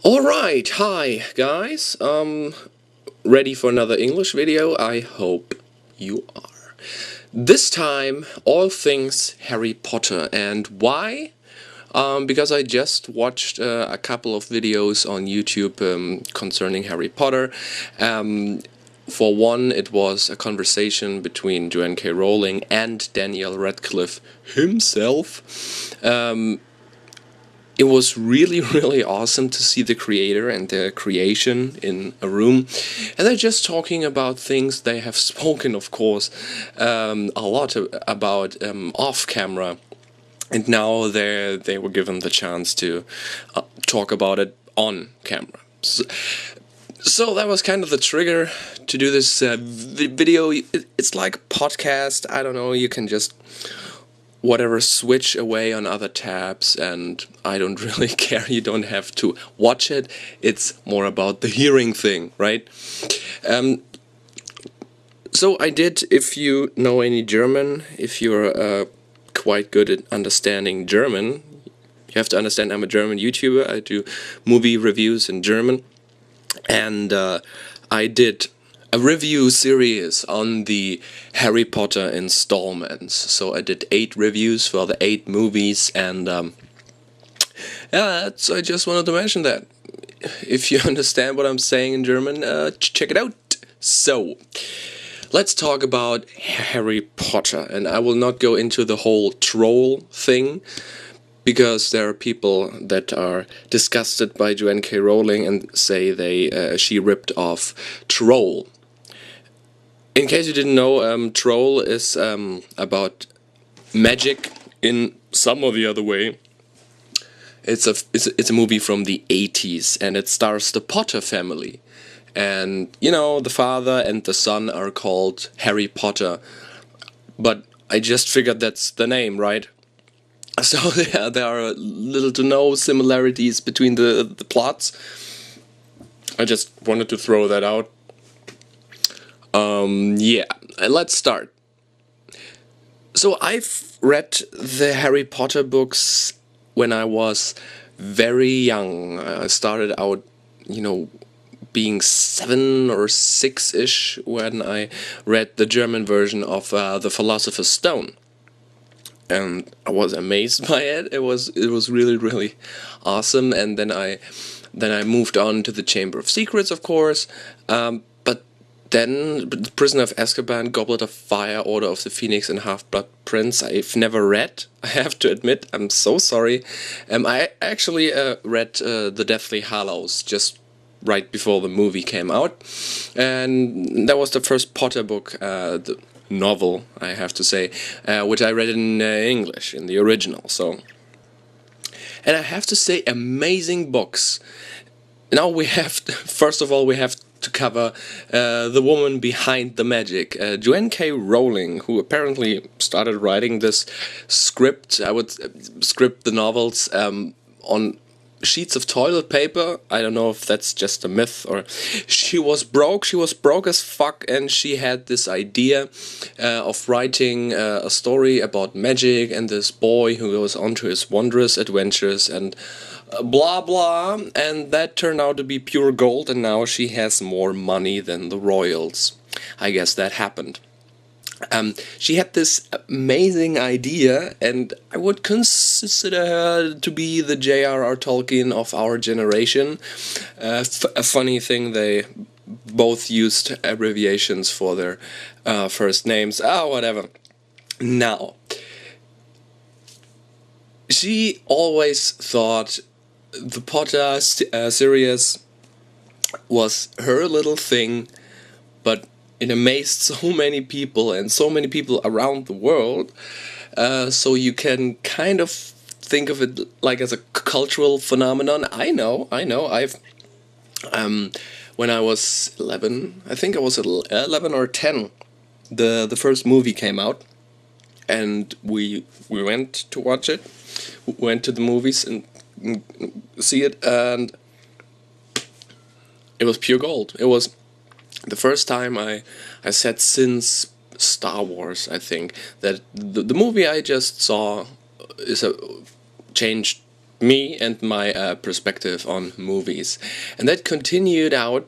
Alright, hi guys, ready for another English video? I hope you are. This time, all things Harry Potter. And why? Because I just watched a couple of videos on YouTube concerning Harry Potter. For one, it was a conversation between Joanne K. Rowling and Daniel Radcliffe himself. It was really awesome to see the creator and the creation in a room, and they're just talking about things they have spoken, of course, a lot about off camera, and now they were given the chance to talk about it on camera. So that was kind of the trigger to do this video. It's like a podcast. I don't know. You can just whatever, switch away on other tabs, and I don't really care. You don't have to watch it. It's more about the hearing thing, right? So I did, if you know any German, if you're quite good at understanding German, you have to understand I'm a German YouTuber. I do movie reviews in German, and I did a review series on the Harry Potter installments. So I did 8 reviews for the 8 movies, and yeah, I just wanted to mention that. If you understand what I'm saying in German, check it out. So, let's talk about Harry Potter, and I will not go into the whole troll thing, because there are people that are disgusted by Joanne K. Rowling and say she ripped off Troll. In case you didn't know, Troll is about magic in some or the other way. It's a movie from the 80s, and it stars the Potter family. And, you know, the father and the son are called Harry Potter. But I just figured that's the name, right? So yeah, there are little to no similarities between the plots. I just wanted to throw that out. Yeah, let's start. So I've read the Harry Potter books when I was very young. I started out, you know, being 7 or 6-ish when I read the German version of The Philosopher's Stone. And I was amazed by it. It was really awesome. And then I moved on to the Chamber of Secrets, of course. Then The Prisoner of Azkaban, Goblet of Fire, Order of the Phoenix, and Half-Blood Prince I've never read. I have to admit, I'm so sorry. I actually read The Deathly Hallows just right before the movie came out, and that was the first Potter book, the novel, I have to say, which I read in English, in the original. So, and I have to say, amazing books. Now we have, first of all, we have to cover the woman behind the magic, Joanne K. Rowling, who apparently started writing this script. I would script the novels on sheets of toilet paper. I don't know if that's just a myth, or she was broke as fuck, and she had this idea of writing a story about magic and this boy who goes on to his wondrous adventures and blah blah, and that turned out to be pure gold, and now she has more money than the royals. I guess that happened. She had this amazing idea, and I would consider her to be the J.R.R. Tolkien of our generation. A funny thing, they both used abbreviations for their first names. Whatever. Now, she always thought the Potter series was her little thing, but it amazed so many people and so many people around the world. So you can kind of think of it like as a cultural phenomenon. I know. I've when I was 11, I think I was 11 or 10, the first movie came out, and we went to watch it. We went to the movies and see it, and it was pure gold. It was the first time I said since Star Wars, I think, that the movie I just saw changed me and my perspective on movies. And that continued out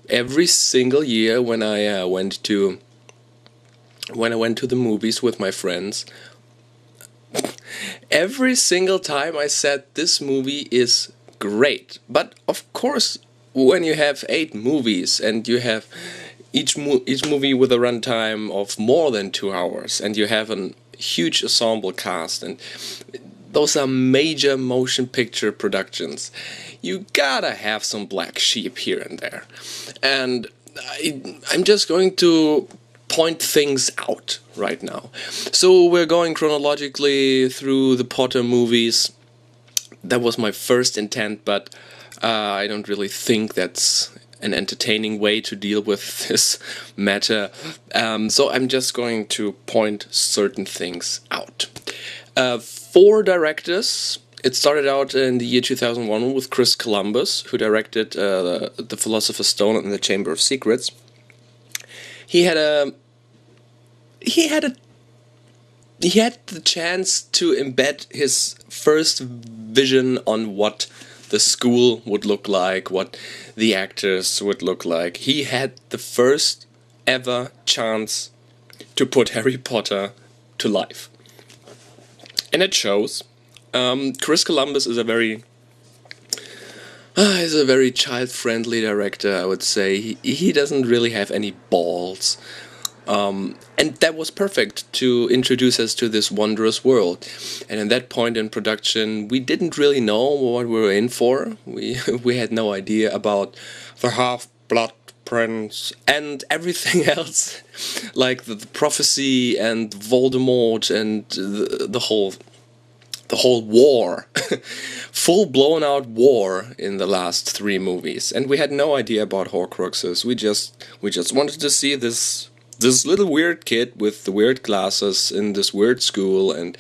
every single year when I went to the movies with my friends. Every single time I said this movie is great. But of course, when you have 8 movies and you have each movie with a runtime of more than 2 hours, and you have a huge ensemble cast, and those are major motion picture productions, you gotta have some black sheep here and there. And I'm just going to point things out right now. So we're going chronologically through the Potter movies. That was my first intent, but I don't really think that's an entertaining way to deal with this matter. So I'm just going to point certain things out. 4 directors. It started out in the year 2001 with Chris Columbus, who directed The Philosopher's Stone and The Chamber of Secrets. He had the chance to embed his first vision on what the school would look like, what the actors would look like. He had the first ever chance to put Harry Potter to life. And it shows. Chris Columbus is a very child-friendly director, I would say. He doesn't really have any balls. And that was perfect to introduce us to this wondrous world. And at that point in production, we didn't really know what we were in for. We had no idea about the Half-Blood Prince and everything else, like the prophecy and Voldemort and the whole war, full blown out war in the last 3 movies. And we had no idea about Horcruxes. We just wanted to see this little weird kid with the weird glasses in this weird school, and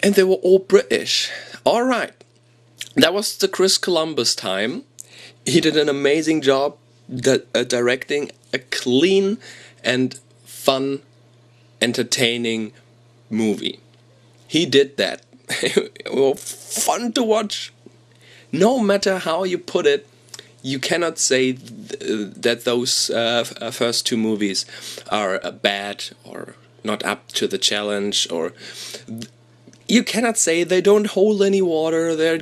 they were all British. Alright, that was the Chris Columbus time. He did an amazing job directing a clean and fun, entertaining movie. He did that. It was fun to watch. No matter how you put it, you cannot say that those first 2 movies are bad or not up to the challenge, or you cannot say they don't hold any water, they're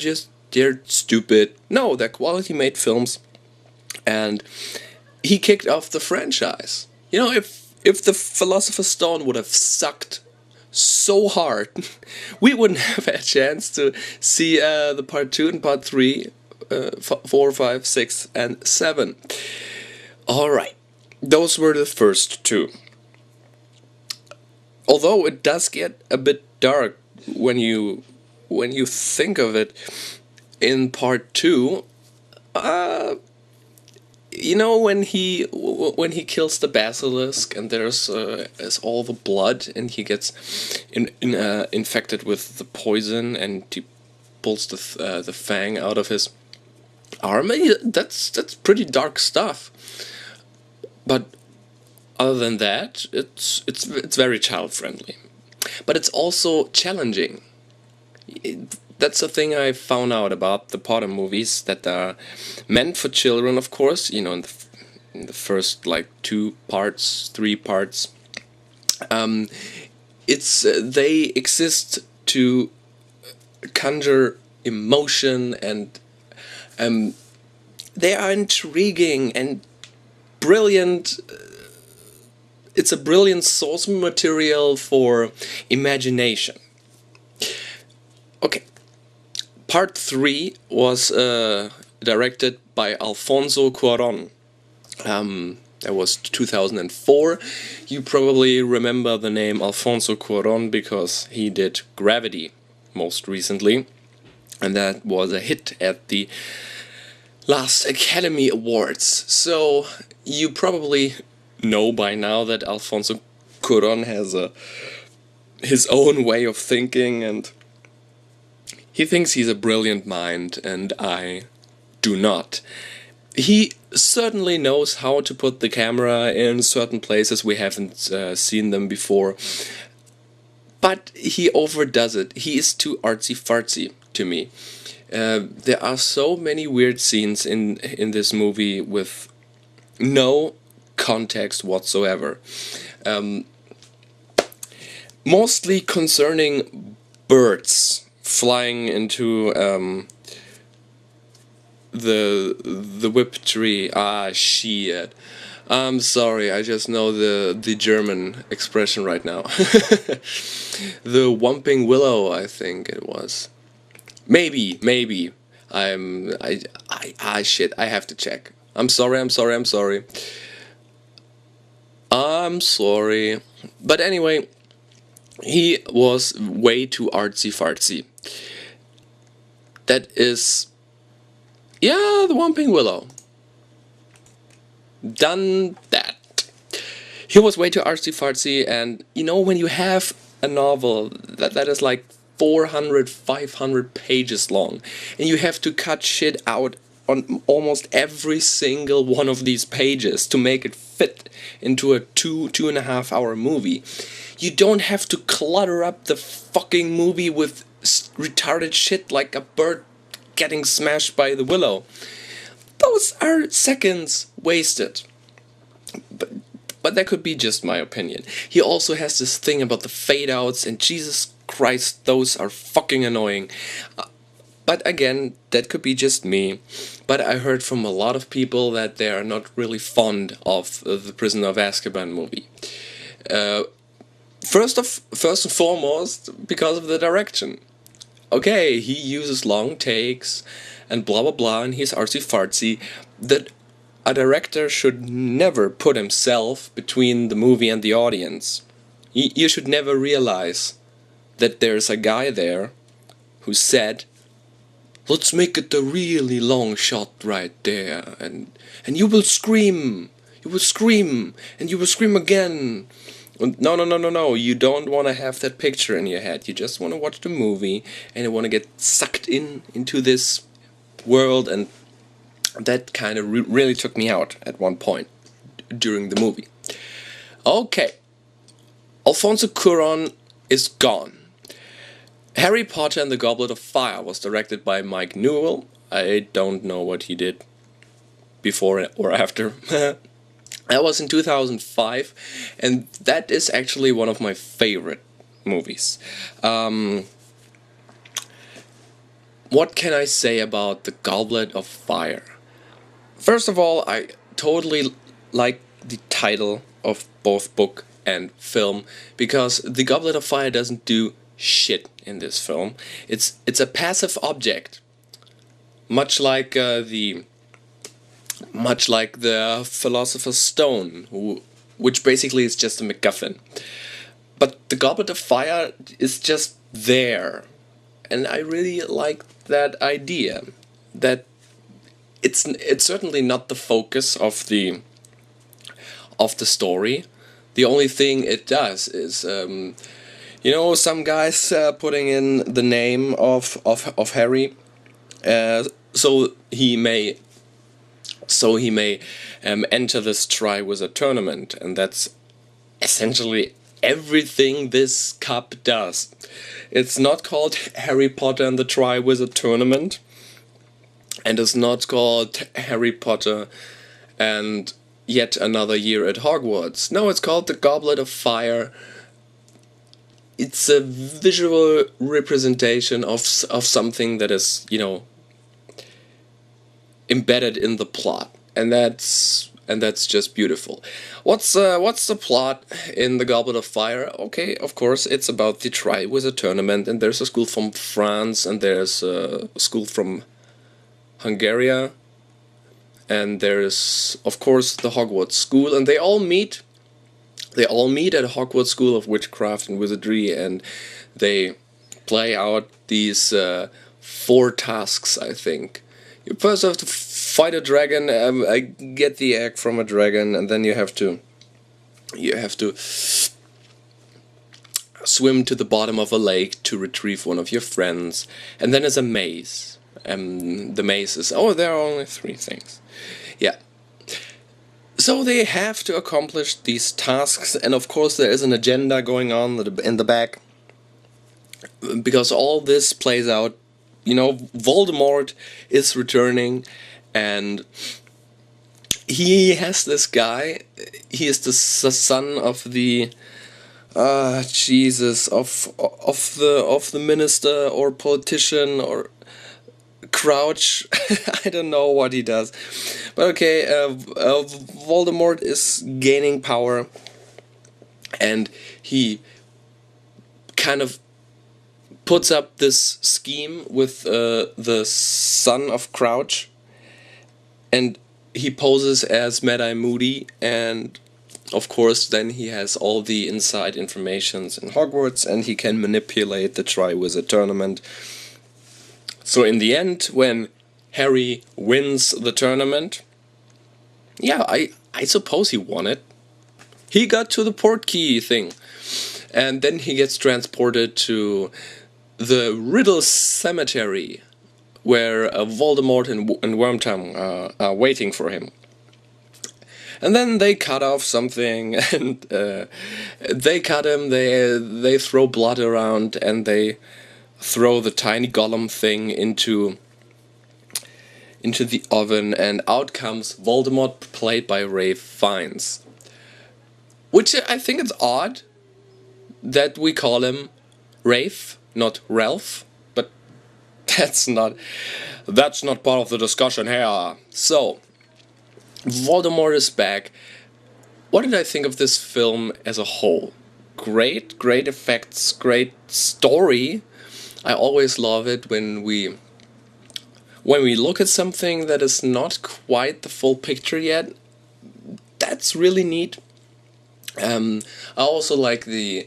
stupid. No, they're quality-made films, and he kicked off the franchise. You know, if the Philosopher's Stone would have sucked so hard, we wouldn't have a chance to see the part 2 and part 3, 4, 5, 6, and 7. Alright, those were the first 2. Although it does get a bit dark when you think of it in part 2, you know, when he kills the basilisk and there's all the blood and he gets infected with the poison and he pulls the fang out of his arm. That's pretty dark stuff. But other than that, it's very child friendly. But it's also challenging. That's the thing I found out about the Potter movies, that are meant for children, of course. You know, in the first 2 parts, 3 parts, they exist to conjure emotion, and they are intriguing and brilliant. It's a brilliant source material for imagination. Okay. Part 3 was directed by Alfonso Cuaron. That was 2004. You probably remember the name Alfonso Cuaron because he did Gravity most recently. And that was a hit at the last Academy Awards. So you probably know by now that Alfonso Cuaron has his own way of thinking, and he thinks he's a brilliant mind, and I do not. He certainly knows how to put the camera in certain places we haven't seen them before. but he overdoes it. He is too artsy-fartsy to me. There are so many weird scenes in this movie with no context whatsoever. Mostly concerning birds flying into the whip tree. Ah, shit. I'm sorry, I just know the German expression right now. The Whomping Willow, I think it was. Maybe. Shit, I have to check. I'm sorry. I'm sorry. But anyway, he was way too artsy-fartsy. That is... yeah, the Whomping Willow. Done that. He was way too artsy-fartsy, and you know, when you have a novel that is like 400, 500 pages long, and you have to cut shit out on almost every single one of these pages to make it fit into a 2.5 hour movie, you don't have to clutter up the fucking movie with retarded shit like a bird getting smashed by the willow. Those are seconds wasted. But that could be just my opinion. He also has this thing about the fade outs, and Jesus Christ, those are fucking annoying. But again, that could be just me. But I heard from a lot of people that they are not really fond of the Prisoner of Azkaban movie. First and foremost, because of the direction. Okay, he uses long takes and blah blah blah, and he's artsy-fartsy. That a director should never put himself between the movie and the audience. You should never realize that there's a guy there who said, let's make it a really long shot right there, and you will scream, and you will scream again. No, you don't want to have that picture in your head. You just want to watch the movie, and you want to get sucked into this world, and that kind of really took me out at one point during the movie. Okay, Alfonso Cuaron is gone. Harry Potter and the Goblet of Fire was directed by Mike Newell. I don't know what he did before or after. That was in 2005, and that is actually one of my favorite movies. What can I say about the Goblet of Fire? First of all, I totally like the title of both book and film, because the Goblet of Fire doesn't do shit in this film. It's a passive object, much like the Philosopher's Stone, which basically is just a MacGuffin. But the Goblet of Fire is just there, and I really like that idea. That it's certainly not the focus of the story. The only thing it does is, some guys putting in the name of Harry, so he may enter this Triwizard Tournament, and that's essentially everything this cup does. It's not called Harry Potter and the Triwizard Tournament, and it's not called Harry Potter and Yet Another Year at Hogwarts. No, it's called the Goblet of Fire. It's a visual representation of something that is, embedded in the plot, and that's just beautiful. What's the plot in the Goblet of Fire? Okay, of course, it's about the Triwizard Tournament, and there's a school from France, and there's a school from Hungary, and there's of course the Hogwarts School, and they all meet at Hogwarts School of Witchcraft and Wizardry, and they play out these 4 tasks, I think. You first have to fight a dragon, get the egg from a dragon, and then you have to swim to the bottom of a lake to retrieve one of your friends, and then there's a maze. The maze is, there are only 3 things. Yeah. So they have to accomplish these tasks, and of course there is an agenda going on in the back. because all this plays out, you know, Voldemort is returning, and he has this guy. He is the son of the Jesus, of the minister or politician or Crouch. I don't know what he does, but okay. Voldemort is gaining power, and he kind of puts up this scheme with the son of Crouch, and he poses as Mad-Eye Moody, and of course then he has all the inside informations in Hogwarts, and he can manipulate the Triwizard Tournament. So in the end, when Harry wins the tournament, yeah, I suppose he won it. He got to the Portkey thing, and then he gets transported to the Riddle Cemetery, where Voldemort and Wormtongue are waiting for him. And then they cut off something, and they cut him, they throw blood around, and they throw the tiny golem thing into the oven, and out comes Voldemort, played by Ralph Fiennes. Which I think it's odd that we call him Ralph, not Ralph, but that's not part of the discussion here. So, Voldemort is back. What did I think of this film as a whole? Great effects, great story. I always love it when we look at something that is not quite the full picture yet. That's really neat. I also like the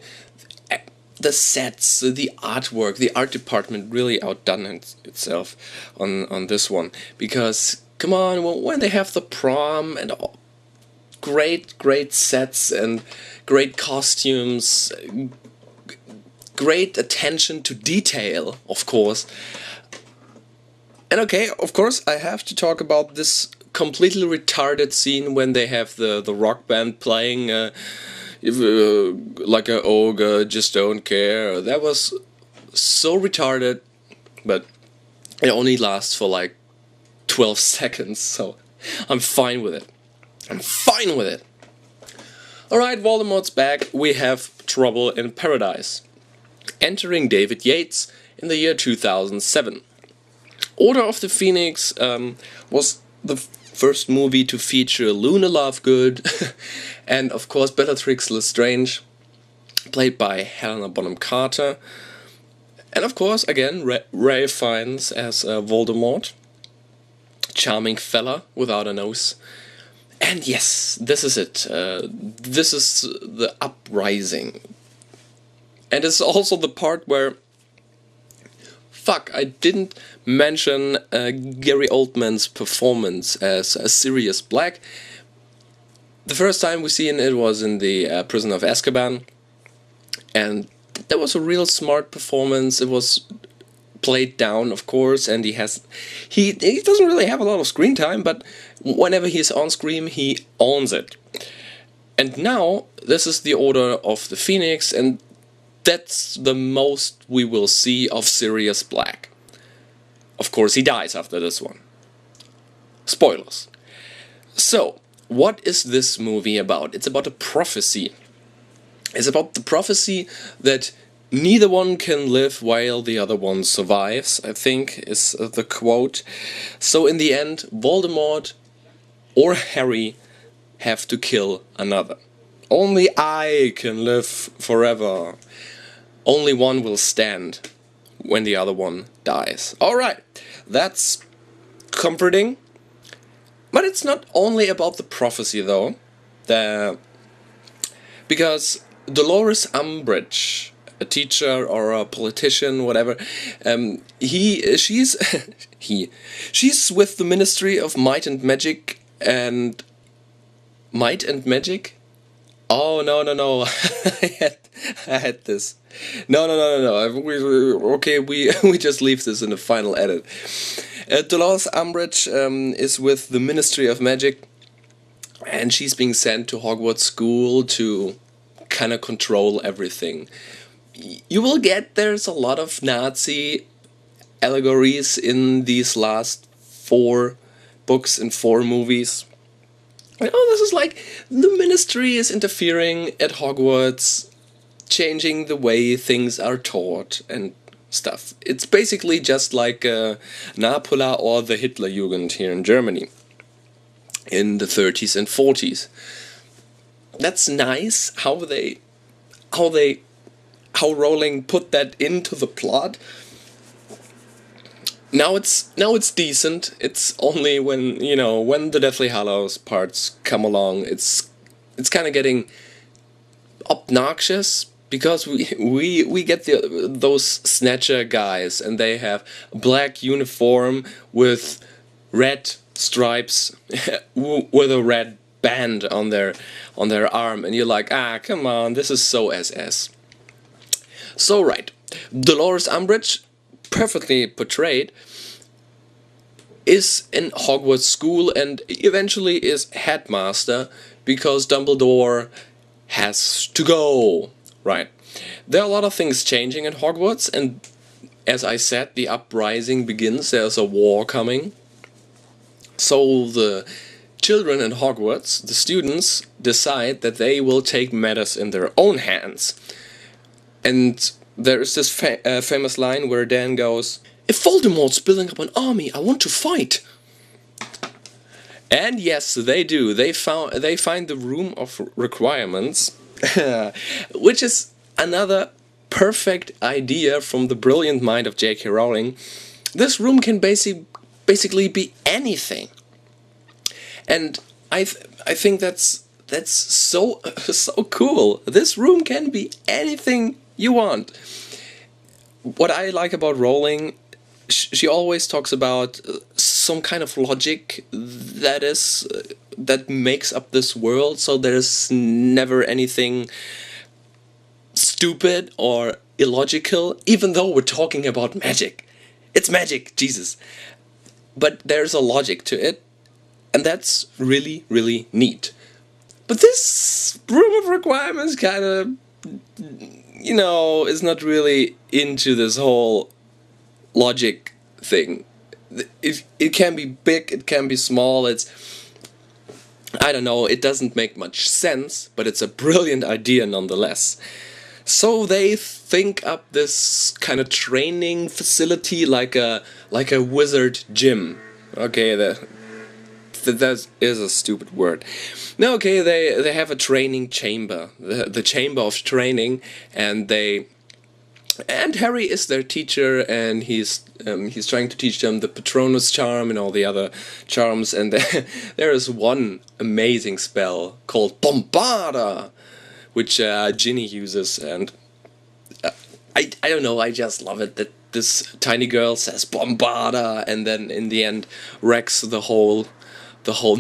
sets, the artwork, the art department really outdone itself on this one, because come on, when they have the prom and all, great sets and great costumes, great attention to detail, of course. And okay, of course I have to talk about this completely retarded scene when they have the rock band playing like a ogre, just don't care. That was so retarded, but it only lasts for like 12 seconds, so I'm fine with it. Alright, Voldemort's back. We have Trouble in Paradise, entering David Yates in the year 2007. Order of the Phoenix was the first movie to feature Luna Lovegood and of course Bellatrix Lestrange, played by Helena Bonham Carter, and of course again Ralph Fiennes as Voldemort, charming fella without a nose. And yes, this is it. This is the uprising, and it's also the part where I didn't mention Gary Oldman's performance as Sirius Black. The first time we seen it was in the Prison of Azkaban, and that was a real smart performance. It was played down, of course, and he doesn't really have a lot of screen time, but whenever he's on screen, he owns it. And now this is the Order of the Phoenix, and that's the most we will see of Sirius Black. Of course, he dies after this one. Spoilers. So, what is this movie about? It's about a prophecy. It's about the prophecy that neither one can live while the other one survives, I think is the quote. So in the end, Voldemort or Harry have to kill another. Only I can live forever. Only one will stand when the other one dies. Alright, that's comforting. But it's not only about the prophecy though. Because Dolores Umbridge, a teacher or a politician, whatever, she's with the Ministry of Might and Magic and... Might and Magic? Oh, no. I had this. No. Okay, we just leave this in the final edit. Dolores Umbridge is with the Ministry of Magic, and she's being sent to Hogwarts School to kind of control everything. you will get there's a lot of Nazi allegories in these last 4 books and 4 movies. This is like the Ministry is interfering at Hogwarts, changing the way things are taught and stuff. It's basically just like Napola or the Hitlerjugend here in Germany in the 30s and 40s. That's nice how Rowling put that into the plot. Now it's decent. It's only when the Deathly Hallows parts come along, it's kind of getting obnoxious, because we get those Snatcher guys, and they have a black uniform with red stripes with a red band on their arm, and you're like, come on, this is so SS. So right, Dolores Umbridge, perfectly portrayed, is in Hogwarts school and eventually is headmaster because Dumbledore has to go. Right. There are a lot of things changing at Hogwarts, and as I said, the uprising begins. There's a war coming. So the children in Hogwarts, the students, decide that they will take matters in their own hands. And there is this famous line where Dan goes, "If Voldemort's building up an army, I want to fight." And yes, they do. They find the Room of Requirements, which is another perfect idea from the brilliant mind of J.K. Rowling. This room can basically be anything, and I think that's so cool. This room can be anything you want. What I like about Rowling, she always talks about some kind of logic that makes up this world, so there's never anything stupid or illogical, even though we're talking about magic. It's magic, Jesus. But there's a logic to it, and that's really, really neat. But this Room of Requirements kind of, is not really into this whole logic thing. It can be big, it can be small, I don't know, it doesn't make much sense, but it's a brilliant idea nonetheless. So they think up this kind of training facility like a wizard gym. Okay, that is a stupid word. No, okay, they have a training chamber, the chamber of training, and Harry is their teacher, and he's trying to teach them the Patronus charm and all the other charms, and there is one amazing spell called Bombarda, which Ginny uses, and I don't know, I just love it that this tiny girl says Bombarda, and then in the end wrecks the whole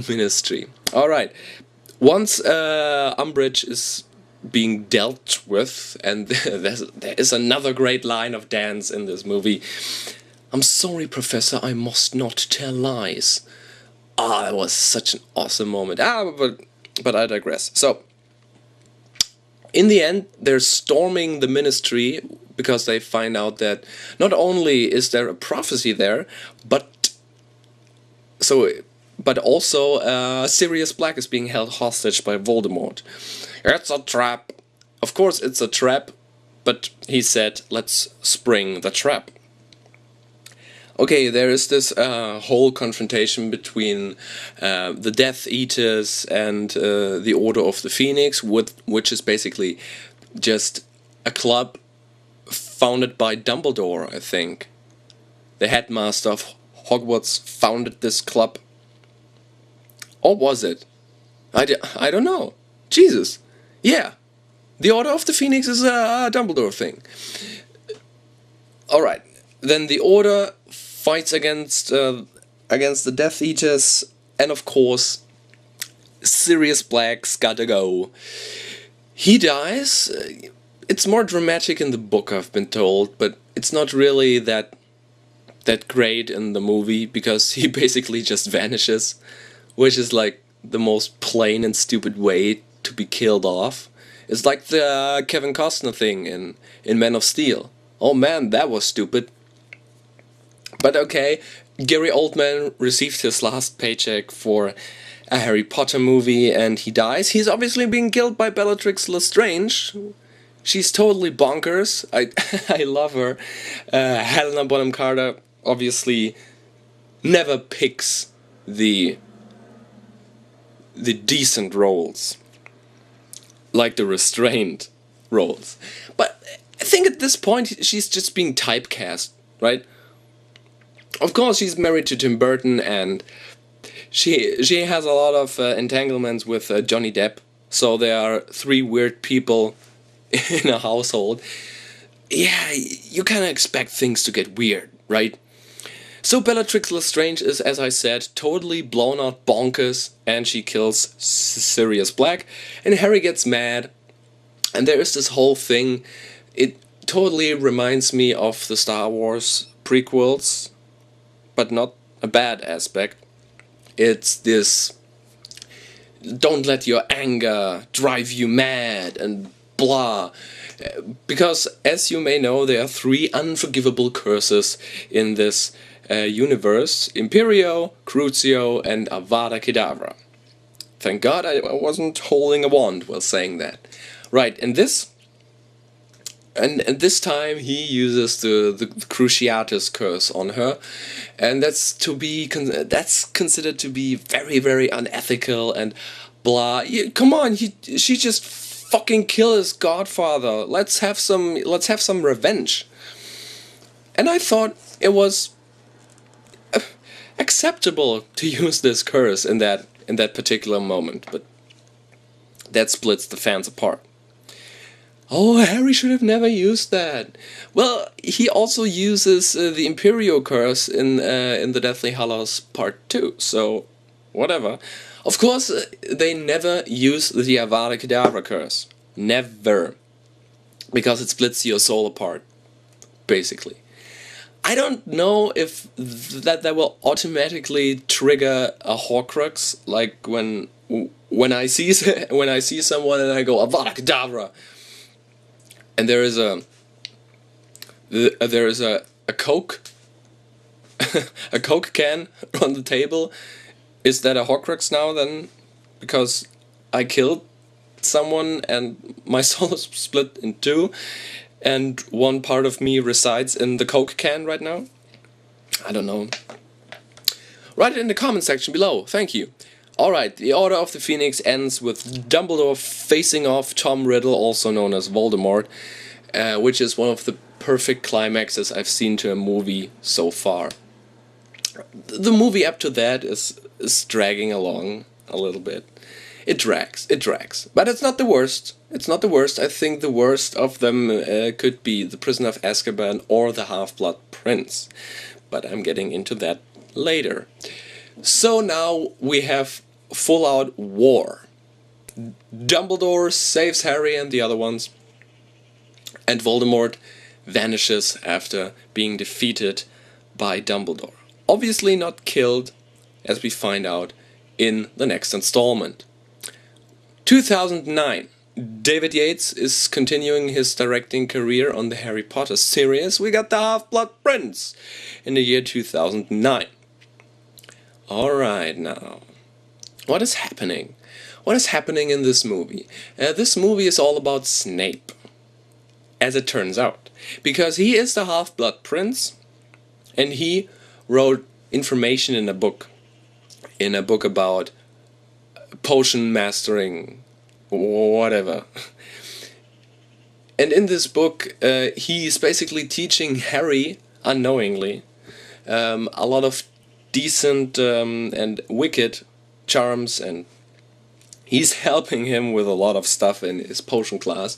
ministry. All right, once Umbridge is being dealt with, and there is another great line of dance in this movie. "I'm sorry, Professor, I must not tell lies." That was such an awesome moment. But I digress. So, in the end, they're storming the ministry because they find out that not only is there a prophecy there, but also Sirius Black is being held hostage by Voldemort. It's a trap. Of course it's a trap, but he said, let's spring the trap. Okay, there is this whole confrontation between the Death Eaters and the Order of the Phoenix, which is basically just a club founded by Dumbledore, I think. The headmaster of Hogwarts founded this club. Or was it? I don't know. Jesus. Yeah. The Order of the Phoenix is a Dumbledore thing. Alright. Then the Order fights against the Death Eaters, and of course Sirius Black's gotta go. He dies. It's more dramatic in the book, I've been told, but it's not really that great in the movie, because he basically just vanishes, which is like the most plain and stupid way to be killed off. It's like the Kevin Costner thing in Man of Steel. Oh man, that was stupid. But okay, Gary Oldman received his last paycheck for a Harry Potter movie and he dies. He's obviously being killed by Bellatrix Lestrange. She's totally bonkers. I love her. Helena Bonham Carter obviously never picks the decent roles, like the restrained roles. But I think at this point she's just being typecast, right? Of course, she's married to Tim Burton, and she has a lot of entanglements with Johnny Depp. So there are three weird people in a household. Yeah, you kind of expect things to get weird, right? So Bellatrix Lestrange is, as I said, totally blown out bonkers, and she kills Sirius Black, and Harry gets mad, and there is this whole thing. It totally reminds me of the Star Wars prequels, but not a bad aspect. It's this, don't let your anger drive you mad, and blah. Because, as you may know, there are three unforgivable curses in this universe: Imperio, Crucio, and Avada Kedavra. Thank God I wasn't holding a wand while saying that. Right, and this time he uses the Cruciatus curse on her, and that's considered to be very, very unethical and blah. Come on, she just fucking killed his godfather. Let's have some revenge. And I thought it was acceptable to use this curse in that particular moment, but that splits the fans apart. Oh, Harry should have never used that. Well, he also uses the Imperio curse in the Deathly Hallows Part 2, so whatever. Of course, they never use the Avada Kedavra curse. Never. Because it splits your soul apart, basically. I don't know if that will automatically trigger a Horcrux, like when I see someone and I go Avada Kedavra, and there is a Coke a Coke can on the table. Is that a Horcrux now then? Because I killed someone and my soul is split in two, and one part of me resides in the Coke can right now? I don't know. Write it in the comment section below, thank you. Alright, the Order of the Phoenix ends with Dumbledore facing off Tom Riddle, also known as Voldemort, which is one of the perfect climaxes I've seen to a movie so far. The movie up to that is dragging along a little bit. It drags. But it's not the worst. It's not the worst. I think the worst of them could be The Prisoner of Azkaban or The Half-Blood Prince. But I'm getting into that later. So now we have full-out war. Dumbledore saves Harry and the other ones, and Voldemort vanishes after being defeated by Dumbledore. Obviously not killed, as we find out in the next installment. 2009. David Yates is continuing his directing career on the Harry Potter series. We got The Half-Blood Prince in the year 2009. Alright, now, what is happening? What is happening in this movie? This movie is all about Snape, as it turns out, because he is the Half-Blood Prince, and he wrote information in a book about potion mastering, whatever. And in this book, he's basically teaching Harry, unknowingly, a lot of decent and wicked charms, and he's helping him with a lot of stuff in his potion class,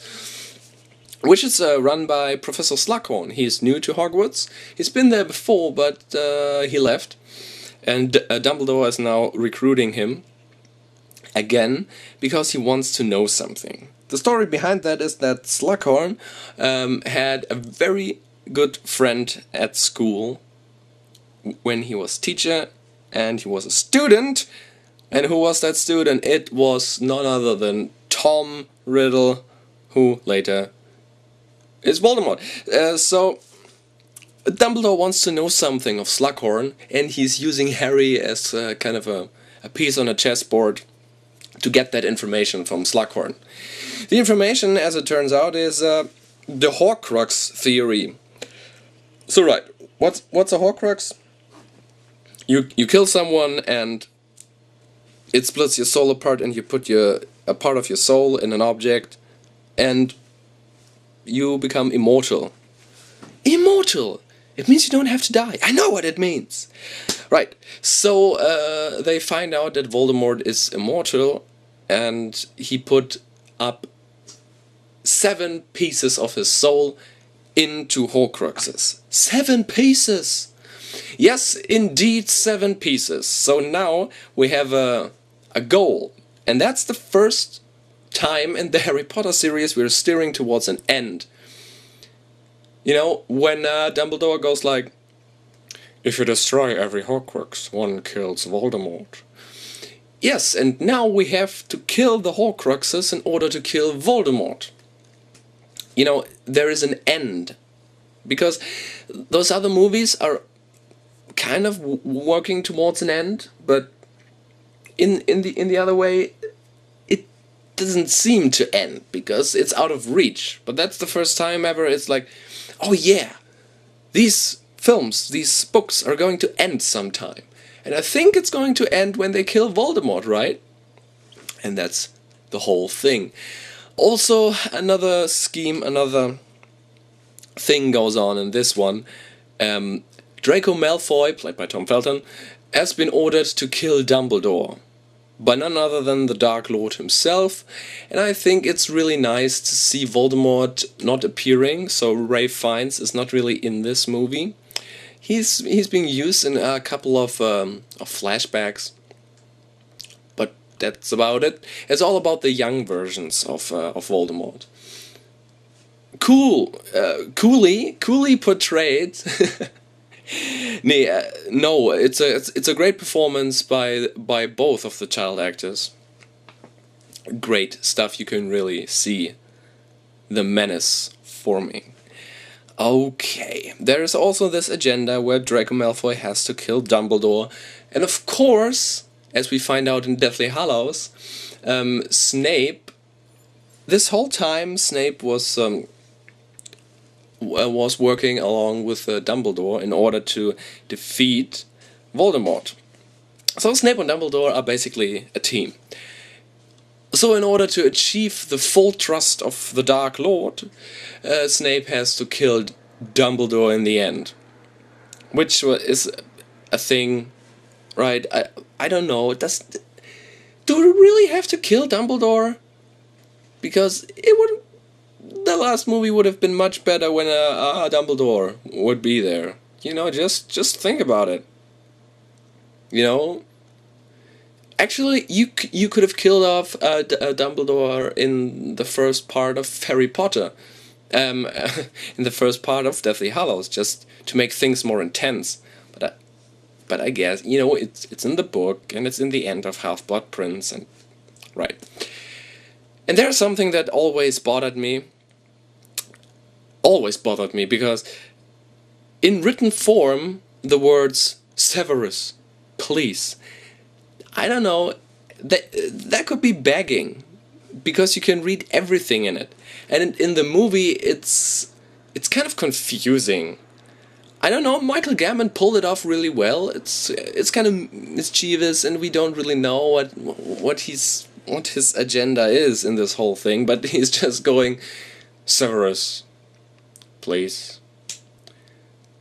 which is run by Professor Slughorn. He's new to Hogwarts. He's been there before, but he left, and Dumbledore is now recruiting him again because he wants to know something. The story behind that is that Slughorn had a very good friend at school when he was teacher, and he was a student. And who was that student? It was none other than Tom Riddle, who later is Voldemort. So Dumbledore wants to know something of Slughorn, and he's using Harry as kind of a piece on a chessboard to get that information from Slughorn. The information, as it turns out, is the Horcrux Theory. So right, what's a Horcrux? You kill someone and it splits your soul apart, and you put a part of your soul in an object, and you become immortal. Immortal! It means you don't have to die. I know what it means! Right, so they find out that Voldemort is immortal, and he put up 7 pieces of his soul into Horcruxes. 7 pieces! Yes, indeed, 7 pieces. So now we have a goal, and that's the first time in the Harry Potter series we're steering towards an end. You know, when Dumbledore goes like, if you destroy every Horcrux, one kills Voldemort. Yes, and now we have to kill the Horcruxes in order to kill Voldemort. You know, there is an end. Because those other movies are kind of working towards an end, but in the other way, it doesn't seem to end, because it's out of reach. But that's the first time ever it's like, oh yeah, these films, these books are going to end sometime. And I think it's going to end when they kill Voldemort, right? And that's the whole thing. Also, another scheme, another thing goes on in this one. Draco Malfoy, played by Tom Felton, has been ordered to kill Dumbledore by none other than the Dark Lord himself, and I think it's really nice to see Voldemort not appearing, so Ralph Fiennes is not really in this movie. He's being used in a couple of flashbacks, but that's about it. It's all about the young versions of Voldemort. Coolly portrayed. No, it's a great performance by both of the child actors. Great stuff. You can really see the menace forming. Okay, there is also this agenda where Draco Malfoy has to kill Dumbledore, and of course, as we find out in Deathly Hallows, Snape. This whole time, Snape was working along with Dumbledore in order to defeat Voldemort. So Snape and Dumbledore are basically a team. So in order to achieve the full trust of the Dark Lord, Snape has to kill Dumbledore in the end. Which is a thing, right? I don't know. Do we really have to kill Dumbledore? Because the last movie would have been much better when Dumbledore would be there. You know, just think about it. You know? Actually, you could have killed off Dumbledore in the first part of Harry Potter. In the first part of Deathly Hallows, just to make things more intense. But I guess, you know, it's in the book, and it's in the end of Half-Blood Prince, and right. And there's something that always bothered me, because in written form, the words Severus, please, I don't know, that could be begging, because you can read everything in it. And in the movie, it's kind of confusing. I don't know, Michael Gambon pulled it off really well. It's kind of mischievous, and we don't really know what his agenda is in this whole thing, but he's just going, Severus, please.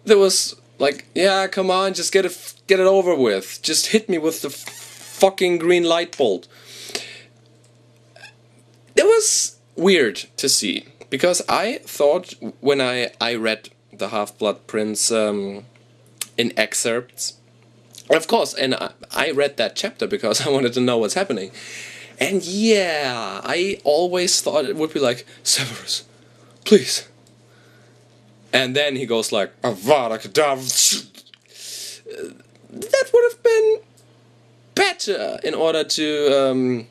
There was like, yeah, come on, just get it over with. Just hit me with the fucking green light bolt. It was weird to see, because I thought when I read the Half-Blood Prince in excerpts, of course, and I read that chapter because I wanted to know what's happening. And yeah, I always thought it would be like, Severus, please. And then he goes like, Avada Kedavra. That would have been better in order to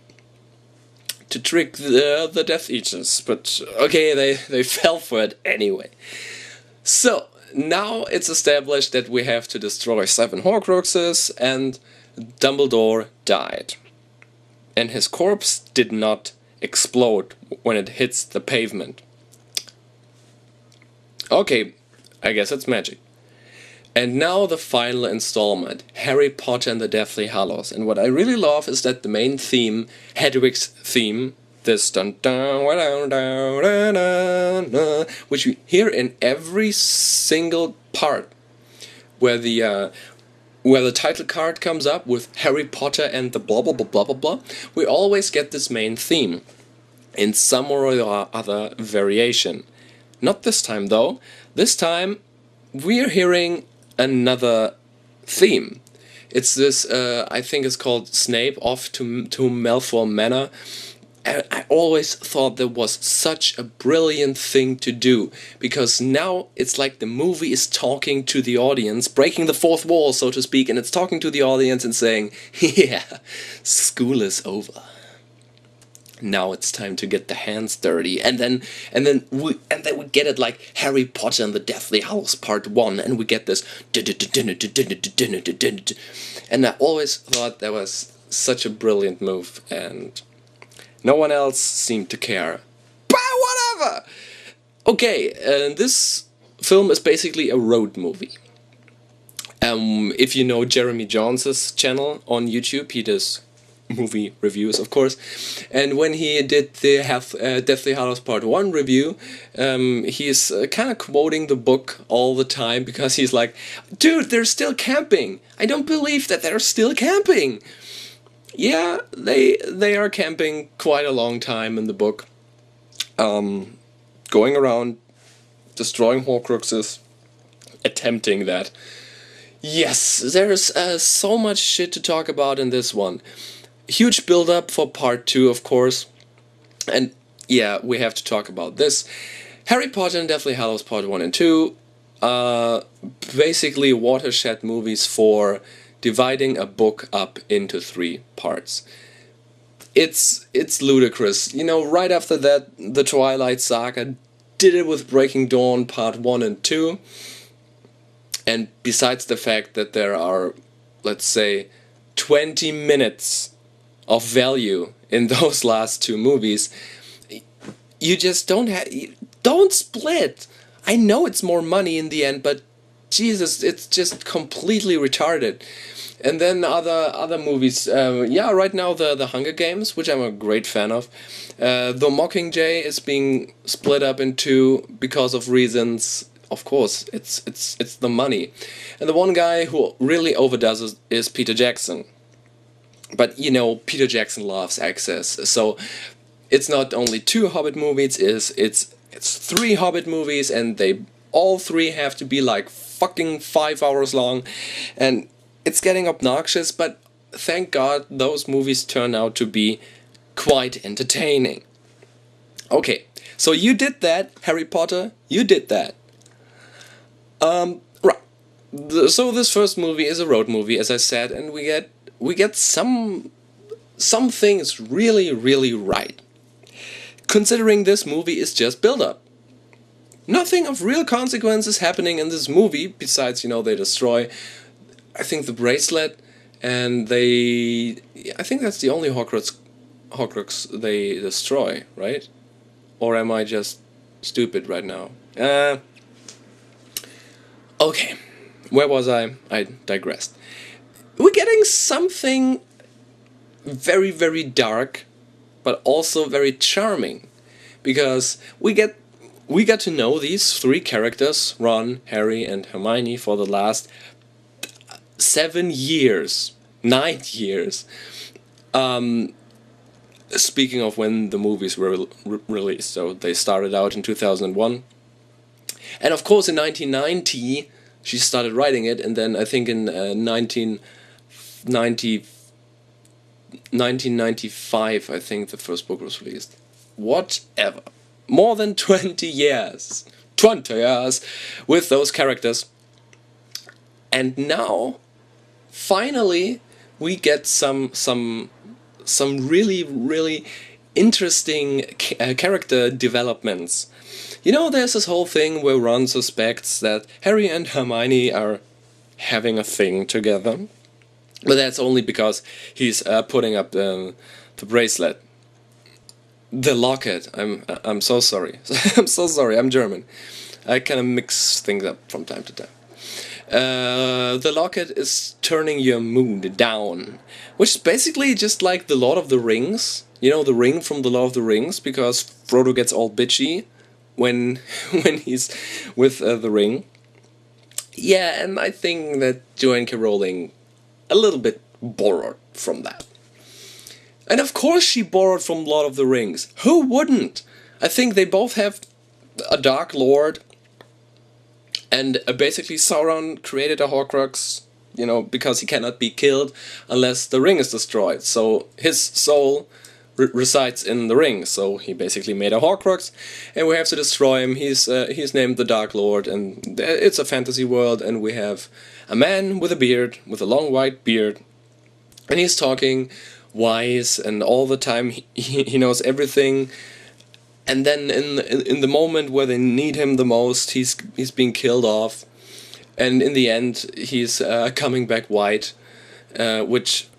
to trick the Death Eaters, but okay, they fell for it anyway. So, now it's established that we have to destroy 7 Horcruxes, and Dumbledore died. And his corpse did not explode when it hits the pavement. Okay, I guess it's magic. And now the final installment, Harry Potter and the Deathly Hallows. And what I really love is that the main theme, Hedwig's theme, this dun dun dun dun dun dun dun, which we hear in every single part, where the title card comes up with Harry Potter and the blah blah blah blah blah blah, we always get this main theme in some or other variation. Not this time though. This time we're hearing another theme. It's this, I think it's called Snape Off to Malfoy Manor. I always thought that was such a brilliant thing to do, because now it's like the movie is talking to the audience, breaking the fourth wall, so to speak, and it's talking to the audience and saying, yeah, school is over. Now it's time to get the hands dirty, and then we get it like Harry Potter and the Deathly Hallows Part 1, and we get this, and I always thought that was such a brilliant move, and no one else seemed to care. But whatever! Okay, this film is basically a road movie. If you know Jeremy Jones's channel on YouTube, he does movie reviews, of course. And when he did the Deathly Hallows Part 1 review, he's kind of quoting the book all the time, because he's like, dude, they're still camping! I don't believe that they're still camping! Yeah, they are camping quite a long time in the book. Going around, destroying Horcruxes, attempting that. Yes, there's so much shit to talk about in this one. Huge build-up for Part 2, of course. And yeah, we have to talk about this. Harry Potter and Deathly Hallows Part 1 and 2 basically watershed movies for dividing a book up into 3 parts. It's ludicrous. You know, right after that, the Twilight Saga did it with Breaking Dawn Part 1 and 2. And besides the fact that there are, let's say, 20 minutes of value in those last 2 movies, you just don't split. I know it's more money in the end, but Jesus, it's just completely retarded. And then other movies, yeah, right now the Hunger Games, which I'm a great fan of. The Mockingjay is being split up in 2 because of reasons. Of course, it's the money. And the one guy who really overdoes it is Peter Jackson. But you know, Peter Jackson loves excess, so it's not only 2 Hobbit movies, it's 3 Hobbit movies, and they all 3 have to be like fucking 5 hours long, and it's getting obnoxious, but thank God those movies turn out to be quite entertaining. Okay, so you did that, Harry Potter, you did that. Right. So this first movie is a road movie, as I said, and we get some things really, really right. Considering this movie is just build-up. Nothing of real consequence is happening in this movie, besides, you know, they destroy, I think, the bracelet, and I think that's the only Horcrux they destroy, right? Or am I just stupid right now? Okay, where was I? I digressed. We're getting something very, very dark, but also very charming, because we got to know these 3 characters, Ron, Harry, and Hermione, for the last 7 years, 9 years. Speaking of when the movies were released, so they started out in 2001, and of course in 1990 she started writing it, and then I think in 1995 I think the first book was released. Whatever. More than 20 years. 20 years with those characters. And now, finally, we get some really, really interesting character developments. You know, there's this whole thing where Ron suspects that Harry and Hermione are having a thing together, but that's only because he's putting up the bracelet. The locket. I'm so sorry. I'm so sorry. I'm German. I kind of mix things up from time to time. The locket is turning your mood down, which is basically just like the Lord of the Rings. You know, the ring from the Lord of the Rings, because Frodo gets all bitchy when he's with the ring. Yeah, and I think that Joanne K. Rowling a little bit borrowed from that. And of course she borrowed from Lord of the Rings. Who wouldn't? I think they both have a Dark Lord, and basically Sauron created a Horcrux, you know, because he cannot be killed unless the ring is destroyed. So his soul resides in the ring, so he basically made a Horcrux, and we have to destroy him. He's named the Dark Lord, and it's a fantasy world, and we have a man with a beard, with a long white beard, and he's talking wise, and all the time he knows everything. And then in the moment where they need him the most, he's being killed off, and in the end he's coming back white, which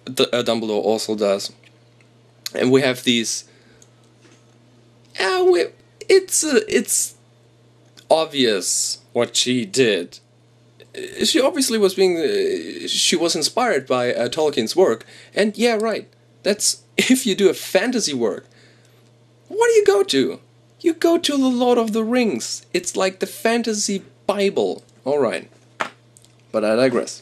Dumbledore also does. And we have these. It's obvious what she did. She obviously was she was inspired by Tolkien's work, and yeah, right. That's if you do a fantasy work. What do you go to? You go to the Lord of the Rings. It's like the fantasy Bible. All right, but I digress.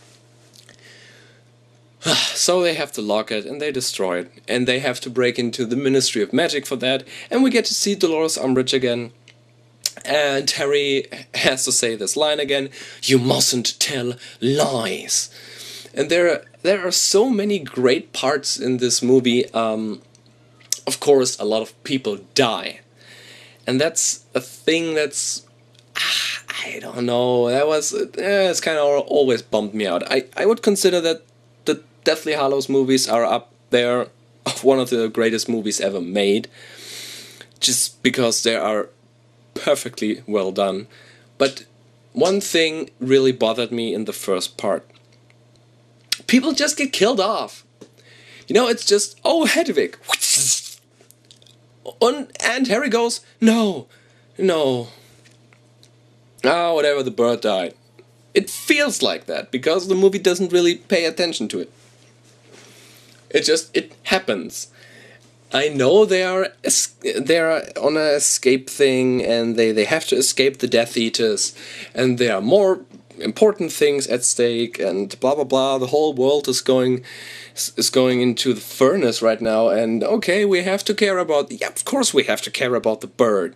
So they have to lock it, and they destroy it, and they have to break into the Ministry of Magic for that, and we get to see Dolores Umbridge again, and Harry has to say this line again: "You mustn't tell lies." And there are so many great parts in this movie. Of course, a lot of people die, and that's a thing that's I don't know. That was it's kind of always bummed me out. I would consider that the Deathly Hallows movies are up there of one of the greatest movies ever made, just because they are perfectly well done. But one thing really bothered me in the first part. People just get killed off. You know, it's just, oh, Hedwig. And Harry goes, no. Ah, whatever, the bird died. It feels like that, because the movie doesn't really pay attention to it. It happens. I know they are on an escape thing, and they have to escape the Death Eaters, and there are more important things at stake, and blah blah blah. The whole world is going into the furnace right now, and okay, we have to care about. Yeah, of course we have to care about the bird.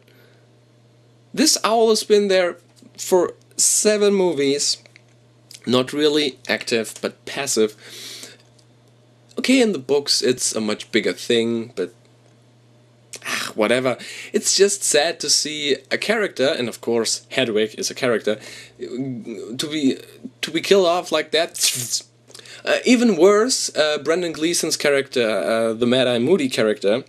This owl has been there for 7 movies, not really active but passive. Okay, in the books it's a much bigger thing, but whatever. It's just sad to see a character, and of course Hedwig is a character, to be killed off like that. Even worse, Brendan Gleeson's character, the Mad-Eye Moody character,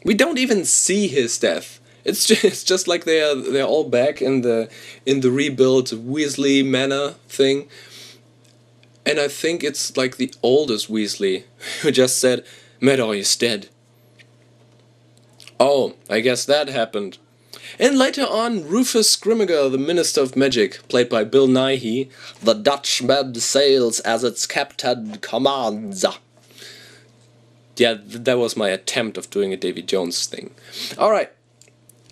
we don't even see his death. It's just like they're all back in the rebuilt Weasley Manor thing. And I think it's like the oldest Weasley who just said, Mad-Eye is dead. Oh, I guess that happened. And later on, Rufus Scrimgeour, the Minister of Magic, played by Bill Nighy, the Dutchman sails as its captain commands. Yeah, that was my attempt of doing a Davy Jones thing. Alright,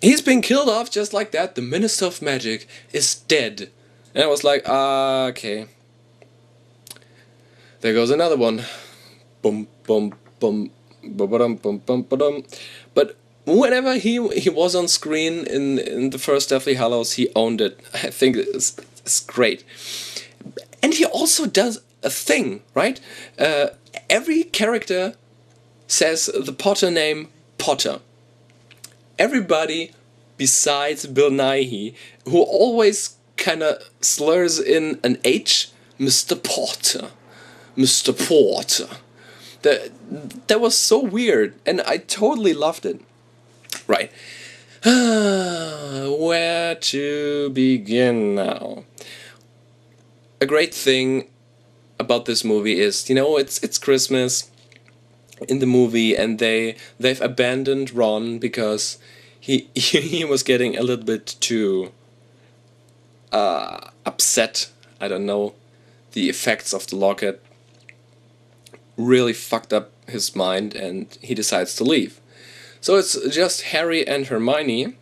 he's been killed off just like that. The Minister of Magic is dead. And I was like, okay. There goes another one. Boom, boom, boom, ba-ba-dum, boom, bum, ba-dum. But whenever he was on screen in the first Deathly Hallows, he owned it. I think it's great. And he also does a thing, right? Every character says the Potter name Potter. Everybody besides Bill Nighy, who always kind of slurs in an H, Mr. Porter. Mr. Porter. That was so weird, and I totally loved it. Right. Where to begin now? A great thing about this movie is, it's Christmas in the movie, and they've abandoned Ron because he was getting a little bit too upset. I don't know. The effects of the locket really fucked up his mind, and he decides to leave. So it's just Harry and Hermione.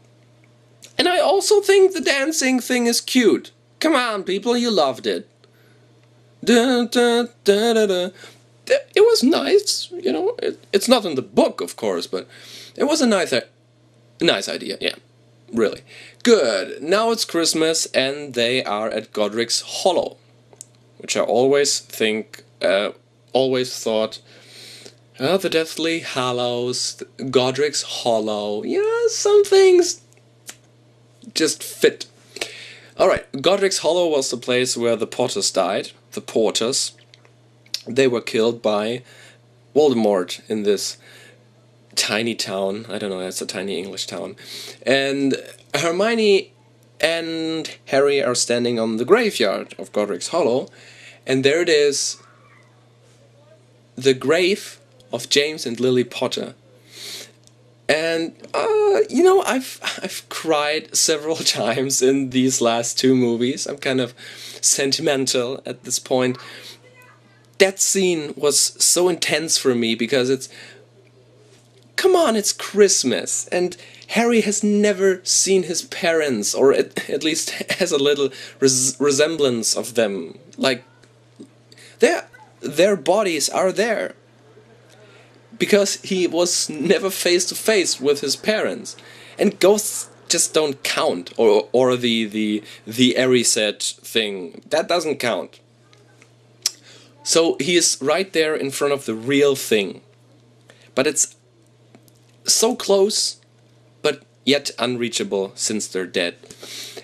And I also think the dancing thing is cute. Come on, people, you loved it. Da, da, da, da, da. It was nice, It's not in the book, of course, but it was a nice idea, yeah. Really. Good. Now it's Christmas, and they are at Godric's Hollow, which I always thought, the Deathly Hallows, Godric's Hollow, some things just fit. Alright, Godric's Hollow was the place where the Potters died, the Porters. They were killed by Voldemort in this tiny town. I don't know, it's a tiny English town. And Hermione and Harry are standing on the graveyard of Godric's Hollow, and there it is, the grave of James and Lily Potter. And I've cried several times in these last two movies. I'm kind of sentimental at this point. That scene was so intense for me because come on, it's Christmas, and Harry has never seen his parents, or at least has a little resemblance of them. Like, their bodies are there, because he was never face to face with his parents, and ghosts just don't count, or the Erised thing, that doesn't count. So he is right there in front of the real thing, but it's so close, but yet unreachable since they're dead.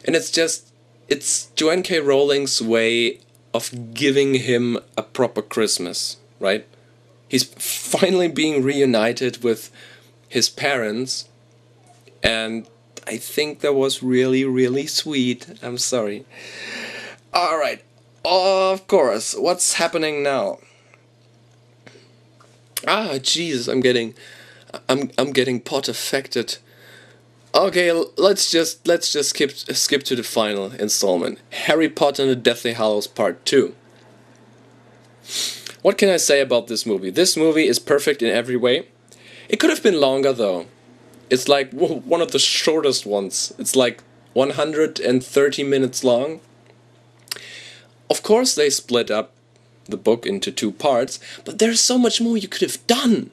And it's Joanne K. Rowling's way of giving him a proper Christmas, right? He's finally being reunited with his parents, and I think that was really, really sweet. I'm sorry. Alright, of course, what's happening now? Jesus, I'm getting pot affected. Okay, let's just skip to the final installment. Harry Potter and the Deathly Hallows Part 2. What can I say about this movie? This movie is perfect in every way. It could have been longer though. It's like one of the shortest ones. It's like 130 minutes long. Of course they split up the book into 2 parts, but there's so much more you could have done.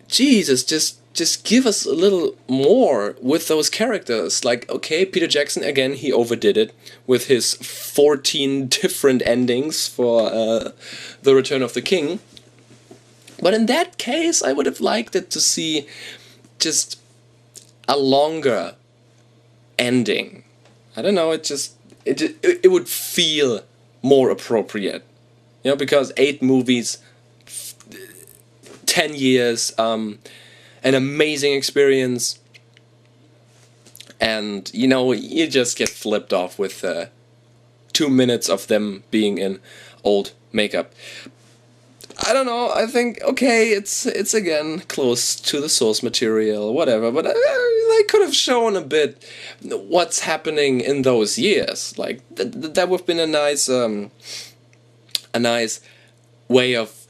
Jesus, just give us a little more with those characters. Like, okay, Peter Jackson, again, he overdid it with his 14 different endings for The Return of the King. But in that case, I would have liked it to see just a longer ending. I don't know, it would feel more appropriate. Because 8 movies, 10 years, an amazing experience, and you just get flipped off with 2 minutes of them being in old makeup. I don't know, I think, okay, it's again close to the source material, whatever, but they could have shown a bit what's happening in those years. Like, that would have been a nice way of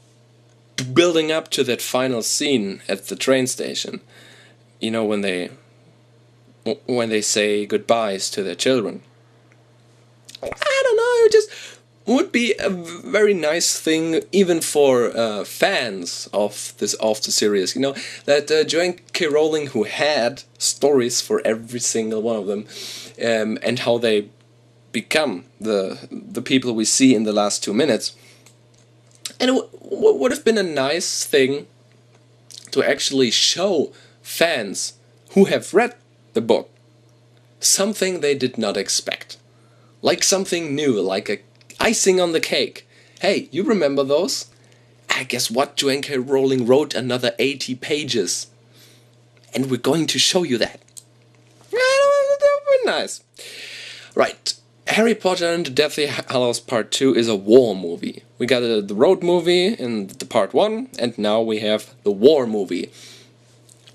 building up to that final scene at the train station. When they say goodbyes to their children. I don't know, it just would be a very nice thing even for fans of the series. That Joanne K. Rowling, who had stories for every single one of them, and how they become the people we see in the last 2 minutes. And it would have been a nice thing to actually show fans who have read the book something they did not expect. Like something new, like a icing on the cake. Hey, you remember those? guess what? Joanne K. Rowling wrote another 80 pages. And we're going to show you that. That would be nice. Right. Harry Potter and the Deathly Hallows Part 2 is a war movie. We got the road movie in the Part 1, and now we have the war movie.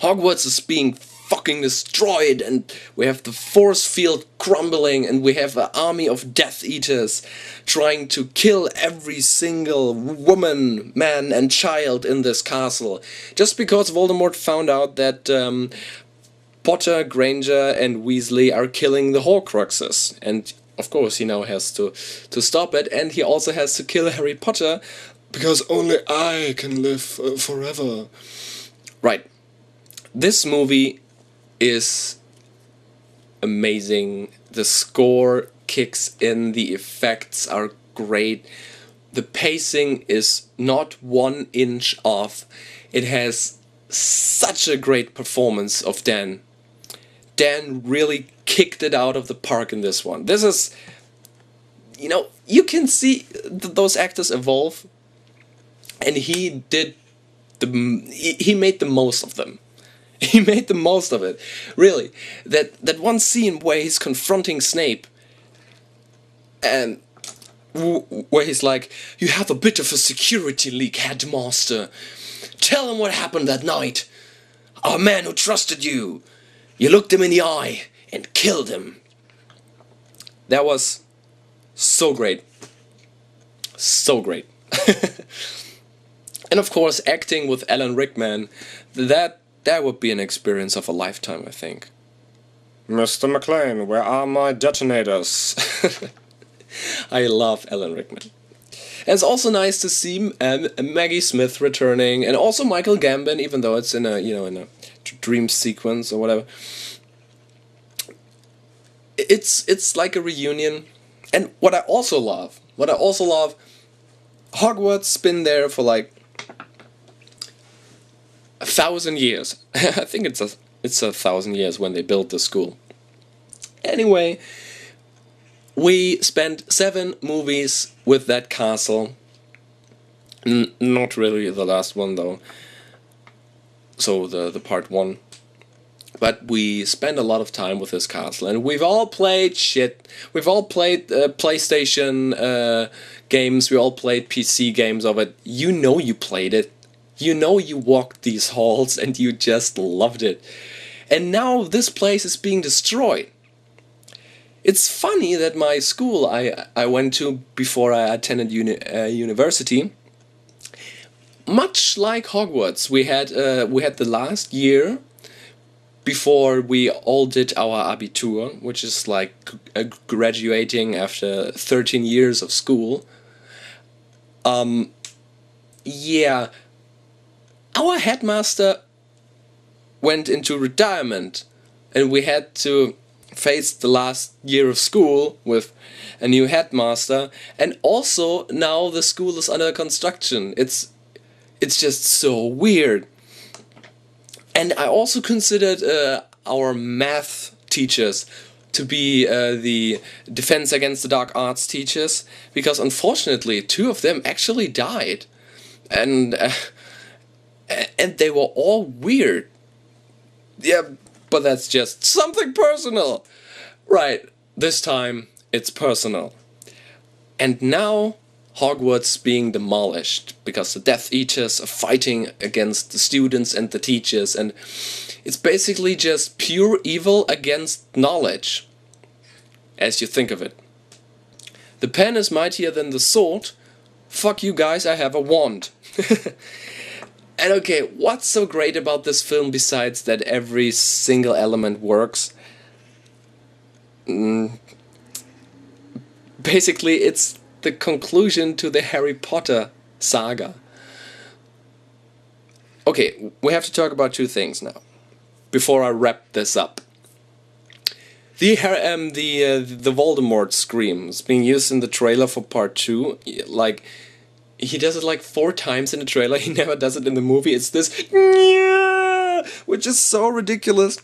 Hogwarts is being fucking destroyed, and we have the force field crumbling, and we have an army of Death Eaters trying to kill every single woman, man, and child in this castle. Just because Voldemort found out that Potter, Granger, and Weasley are killing the Horcruxes, and of course he now has to stop it, and he also has to kill Harry Potter, because only I can live forever. Right. This movie is amazing. The score kicks in, the effects are great. The pacing is not 1 inch off. It has such a great performance of Dan. Dan really kicked it out of the park in this one. This is, you know, you can see those actors evolve, and he made the most of them. He made the most of it, really. That one scene where he's confronting Snape, and where he's like, "You have a bit of a security leak, headmaster. Tell him what happened that night. Our man who trusted you. You looked him in the eye and killed him." That was so great. So great. And of course, acting with Alan Rickman, that would be an experience of a lifetime, I think. Mr. McLean, where are my detonators? I love Alan Rickman. And it's also nice to see Maggie Smith returning, and also Michael Gambon, even though it's in a dream sequence or whatever. It's like a reunion. And what I also love, Hogwarts been there for like 1,000 years. I think it's 1,000 years when they built the school. Anyway, we spent 7 movies with that castle. Not really the last one though. So the part 1. But we spent a lot of time with this castle, and we've all played shit. We've all played PlayStation games. We all played PC games of it. You know you played it. You know you walked these halls and you just loved it. And now this place is being destroyed. It's funny that my school I went to before I attended university, much like Hogwarts, we had the last year before we all did our Abitur, which is like graduating after 13 years of school. Yeah. Our headmaster went into retirement, and we had to face the last year of school with a new headmaster, and also now the school is under construction. It's just so weird. And I also considered our math teachers to be the Defense Against the Dark Arts teachers, because unfortunately 2 of them actually died. And they were all weird. Yeah, but that's just something personal. Right, this time it's personal. And now Hogwarts being demolished because the Death Eaters are fighting against the students and the teachers, and it's basically just pure evil against knowledge, as you think of it. The pen is mightier than the sword. Fuck you guys, I have a wand. And okay, what's so great about this film besides that every single element works? Basically, it's the conclusion to the Harry Potter saga. Okay, we have to talk about 2 things now, before I wrap this up. The Voldemort screams being used in the trailer for part 2, like, he does it like 4 times in the trailer, he never does it in the movie. It's this, which is so ridiculous,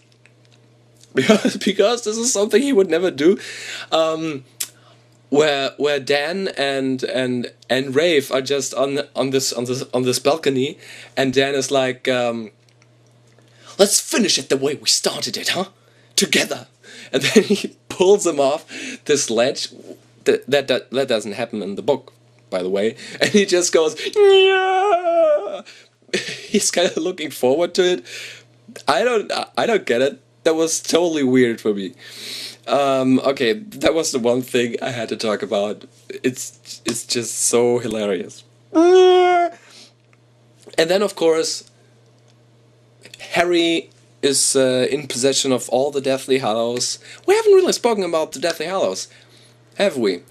because this is something he would never do. where Dan and Rafe are just on this balcony, and Dan is like, let's finish it the way we started it, huh? Together. And then he pulls him off this ledge. That doesn't happen in the book, by the way. And he just goes, yeah. He's kind of looking forward to it. I don't get it. That was totally weird for me. Okay, that was the one thing I had to talk about. It's just so hilarious. And then, of course, Harry is in possession of all the Deathly Hallows. We haven't really spoken about the Deathly Hallows, have we?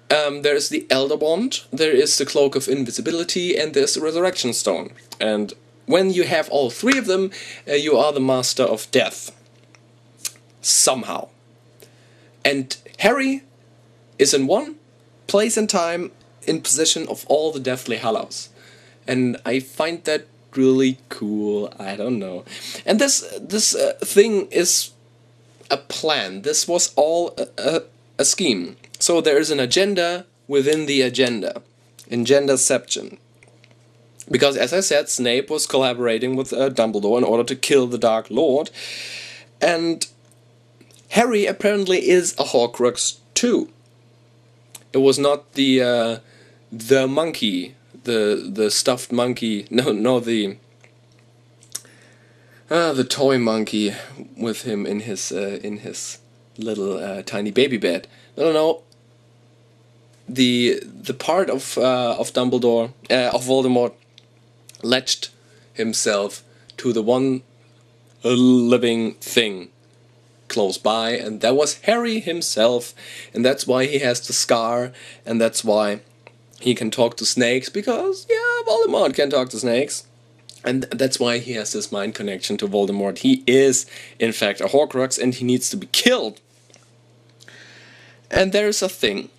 There is the Elder Wand, there is the Cloak of Invisibility, and there's the Resurrection Stone. And when you have all three of them, you are the Master of Death. Somehow. And Harry is in one place and time in possession of all the Deathly Hallows. And I find that really cool. I don't know. And this thing is a plan. This was all a scheme. So there is an agenda within the agenda. Agendaception. Because, as I said, Snape was collaborating with Dumbledore in order to kill the Dark Lord. And Harry apparently is a Horcrux too. It was not the monkey, the stuffed monkey. No, the toy monkey with him in his little tiny baby bed. No. The part of Dumbledore, of Voldemort, latched himself to the one living thing close by, and that was Harry himself, and that's why he has the scar, and that's why he can talk to snakes, because, yeah, Voldemort can talk to snakes, and that's why he has this mind connection to Voldemort. He is, in fact, a Horcrux, and he needs to be killed. And there's a thing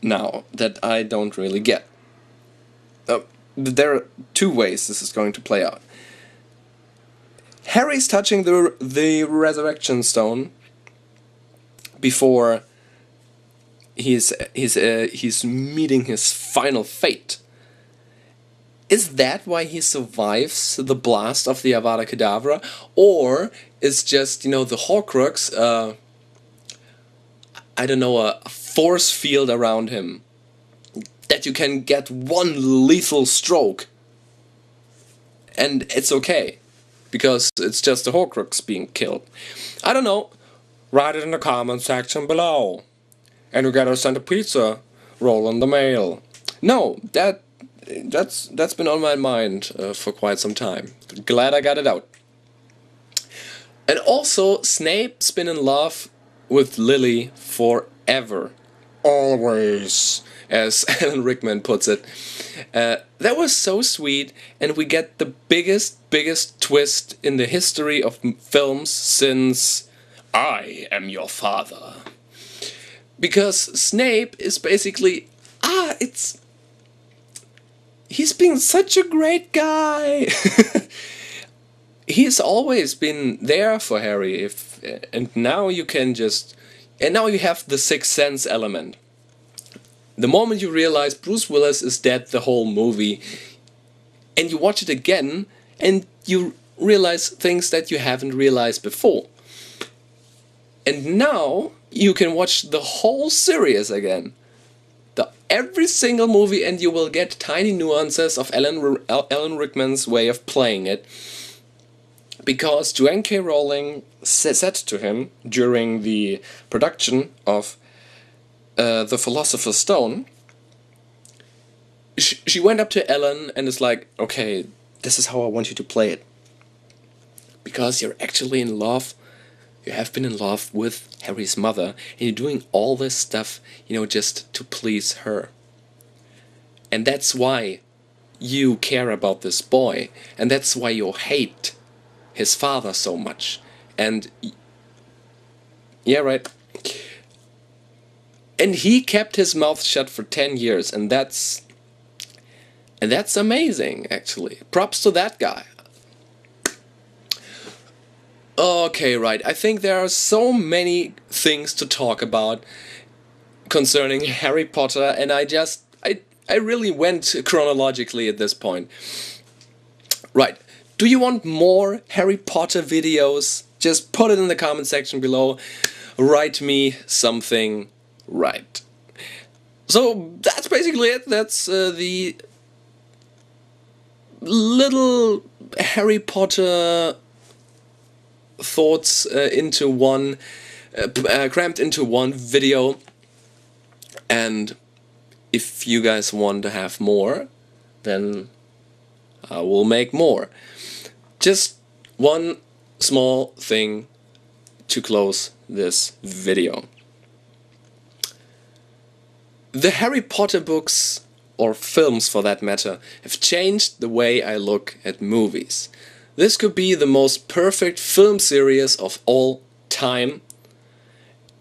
now that I don't really get. There are two ways this is going to play out. Harry's touching the Resurrection Stone before he's meeting his final fate. Is that why he survives the blast of the Avada Kedavra, or is just, the Horcrux, I don't know, a force field around him that you can get one lethal stroke and it's okay? Because it's just a Horcrux being killed. I don't know. Write it in the comment section below. And you gotta send a pizza roll in the mail. No, that's been on my mind for quite some time. Glad I got it out. And also, Snape's been in love with Lily forever. Always, as Alan Rickman puts it. That was so sweet, and we get the biggest twist in the history of films since I Am Your Father. Because Snape is basically, he's been such a great guy. He's always been there for Harry, and now you have the Sixth Sense element. The moment you realize Bruce Willis is dead the whole movie, and you watch it again, and you realize things that you haven't realized before. And now you can watch the whole series again. Every single movie, and you will get tiny nuances of Alan Rickman's way of playing it. Because Joanne K. Rowling said to him during the production of The Philosopher's Stone, she went up to Ellen and is like, okay, this is how I want you to play it. Because you're actually in love, you have been in love with Harry's mother, and you're doing all this stuff, just to please her. And that's why you care about this boy, and that's why you hate his father so much. And yeah, right. And he kept his mouth shut for 10 years, and that's amazing, actually. Props to that guy. Okay, right. I think there are so many things to talk about. concerning Harry Potter, and I really went chronologically at this point. Right, do you want more Harry Potter videos? Just put it in the comment section below. Write me something right. So that's basically it. That's the little Harry Potter thoughts into one, crammed into one video. And if you guys want to have more, then I will make more. Just one small thing to close this video. The Harry Potter books, or films for that matter, have changed the way I look at movies. This could be the most perfect film series of all time.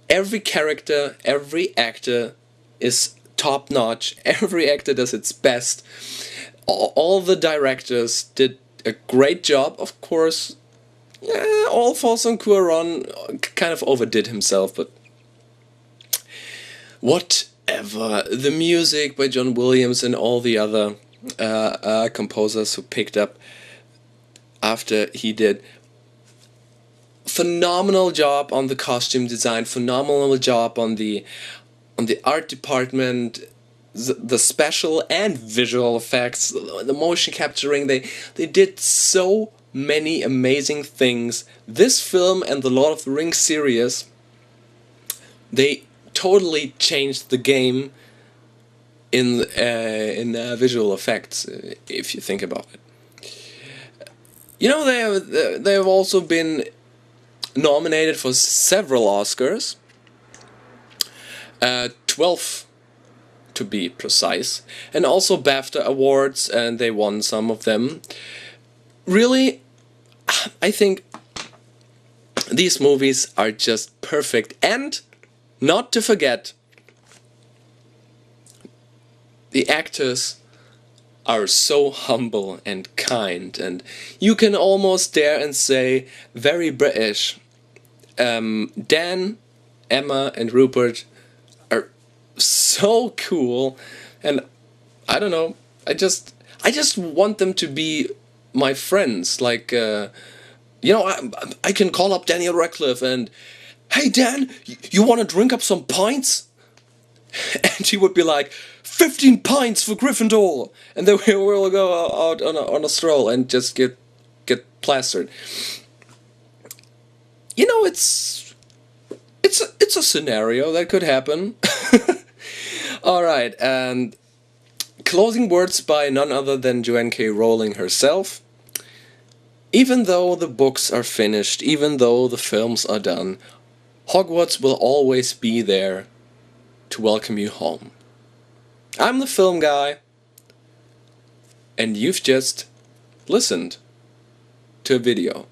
Every character, every actor is top notch. Every actor does its best. All the directors did a great job, of course. Alfonso Cuaron kind of overdid himself, but whatever. The music by John Williams and all the other composers who picked up after he did. Phenomenal job on the costume design, phenomenal job on the art department, the special and visual effects, the motion capturing. They did so many amazing things. This film and the Lord of the Rings series, they totally changed the game in visual effects, if you think about it. You know, they have also been nominated for several Oscars, 12 to be precise, and also BAFTA awards, and they won some of them. Really, I think these movies are just perfect. And not to forget, the actors are so humble and kind, and you can almost dare and say very British. Dan, Emma and Rupert are so cool, and I don't know, I just want them to be my friends. Like, you know, I can call up Daniel Radcliffe and, "Hey Dan, you want to drink up some pints?" And he would be like, 15 pints for Gryffindor, and then we'll go out on a stroll and just get plastered. You know, it's a scenario that could happen. Alright, and closing words by none other than Joanne K. Rowling herself. Even though the books are finished, even though the films are done, Hogwarts will always be there to welcome you home. I'm the film guy, and you've just listened to a video.